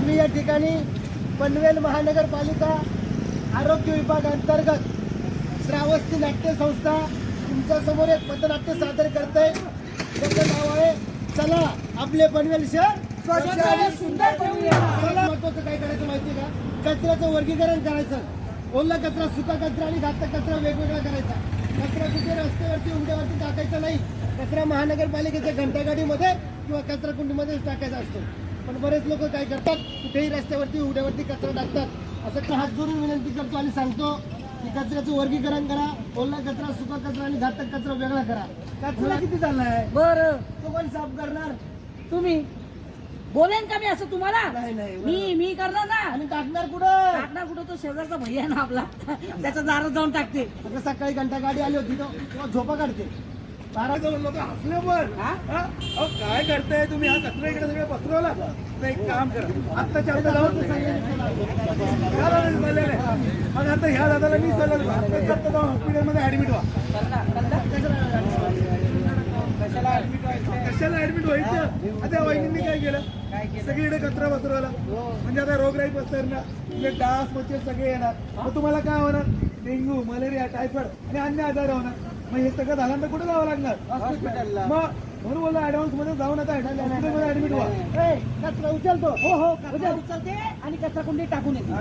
आम्ही या ठिकाणी पनवेल महानगरपालिका आरोग्य विभाग अंतर्गत श्रावस्ती नाट्य संस्था तुमच्यासमोर एक पथनाट्य सादर करते. त्याचं नाव आहे चला आपले पनवेल शहर स्वच्छ आणि सुंदर करूया. चला महत्वाचं काय करायचं माहिती का? कचऱ्याचं वर्गीकरण करायचं. ओला कचरा, सुका कचरा आणि घातक कचरा वेगवेगळा करायचा. कचरा कुठे रस्त्यावरती उंड्यावरती टाकायचा नाही. कचरा महानगरपालिकेच्या घंटागाडीमध्ये किंवा कचरा कुंडीमध्ये टाकायचा असतो. पण बरेच लोक काय करतात, कुठेही रस्त्यावरती उड्यावरती कचरा टाकतात. असं हात जोडून विनंती करतो आणि सांगतो की कचऱ्याचं वर्गीकरण करा. ओला कचरा, सुका कचरा आणि घातक कचरा वेगळा करा. कचरा किती झालाय बरं तो कोण साफ करणार? तुम्ही बोलेन का मी असं तुम्हाला? नाही मी करणार ना. आणि टाकणार कुठं? टाकणार कुठं? तो शेजारचा भैया ना आपला, त्याच्या दारात जाऊन टाकते. आता सकाळी घंटा गाडी आली होती तो झोपा काढते. बारा जाऊन लोक हसले पण काय करताय तुम्ही? हा कचरा इकडे सगळं पसरवला. तर एक काम करा, आत्ताच्या आता जाऊन मग आता ह्या दादाला मी सल्ला आत्ताच्या आता जाऊन हॉस्पिटलमध्ये ऍडमिट व्हा. कशाला ऍडमिट व्हायचं? आता वहिनींनी काय केलं? सगळीकडे कचरा पसरवला. म्हणजे आता रोगराई पसरणार, डास मच्छर सगळे येणार. मग तुम्हाला काय होणार? डेंग्यू, मलेरिया, टायफॉइड आणि अन्य आजार होणार. मग हे सगळं झाल्यानंतर कुठे जावं लागणार? हॉस्पिटलला. मग म्हणून बोला ऍडव्हान्स मध्ये जाऊन आता हॉस्पिटलमध्ये ऍडमिट व्हा. कचरा उचलतो. हो उचलते आणि कचरा कुंडी टाकून येते.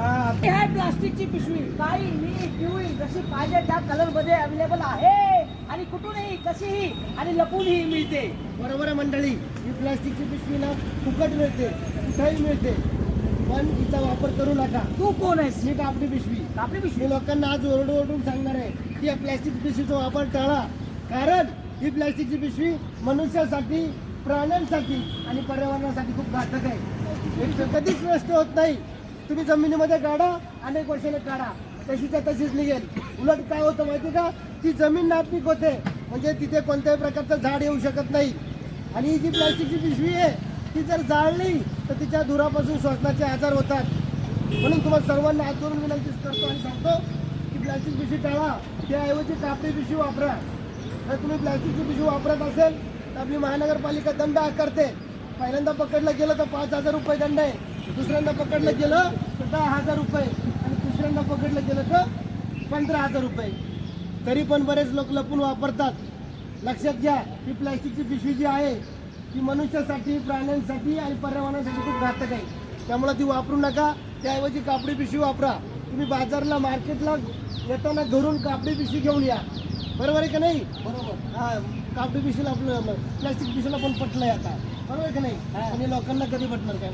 हे आहे प्लास्टिकची पिशवी. काळी, निळी, पिवळी जशी पाहिजे त्या कलर मध्ये अवेलेबल आहे आणि कुठूनही कशीही आणि लपूनही मिळते. बरोबर आहे मंडळी. ही प्लास्टिकची पिशवी ना फुकट मिळते, कुठेही मिळते. पण हिचा वापर करू नका. तू कोण आहेस? ही कापडी पिशवी. कापडी पिशवी मी लोकांना आज ओरडून सांगणार आहे की या प्लॅस्टिक पिशवीचा वापर टाळा. कारण ही प्लॅस्टिकची पिशवी मनुष्यासाठी, प्राण्यांसाठी आणि पर्यावरणासाठी खूप घातक आहे. हे कधीच नष्ट होत नाही. तुम्ही जमिनीमध्ये काढा, अनेक वर्षाने काढा, तशीच्या तशीच निघेल. उलट काय होतं माहिती का? ती जमीन नापीक होते. म्हणजे तिथे कोणत्याही प्रकारचं झाड येऊ शकत नाही. आणि ही जी प्लॅस्टिकची पिशवी आहे ती जर जाळली तर तिच्या धुरापासून श्वसनाचे आजार होतात. म्हणून तुम्हाला सर्वांना हात जोडून विनंती करतो आणि सांगतो की प्लॅस्टिक पिशवी टाळा. त्याऐवजी कापडी पिशवी वापरा. जर तुम्ही प्लॅस्टिकची पिशवी वापरत असेल तर आपली महानगरपालिका दंड आकारते. पहिल्यांदा पकडलं गेलं तर 5,000 रुपये दंड आहे. दुसऱ्यांदा पकडलं गेलं तर 10,000 रुपये आणि तिसऱ्यांदा पकडलं गेलं तर 15,000 रुपये. तरी पण बरेच लोक लपून वापरतात. लक्षात घ्या, ही प्लॅस्टिकची पिशवी जी आहे ती मनुष्यासाठी, प्राण्यांसाठी आणि पर्यावरणासाठी खूप घातक आहे. त्यामुळे ती वापरू नका. त्याऐवजी कापडी पिशवी वापरा. तुम्ही बाजारला, मार्केटला येताना घरून कापडी पिशवी घेऊन या. बरोबर आहे का नाही? बरोबर. हा, कापडी पिशवीला आपलं प्लॅस्टिक पिशवीला पण पटलंय आता. बरोबर आहे का नाही? आणि लोकांना कधी पटणार काय?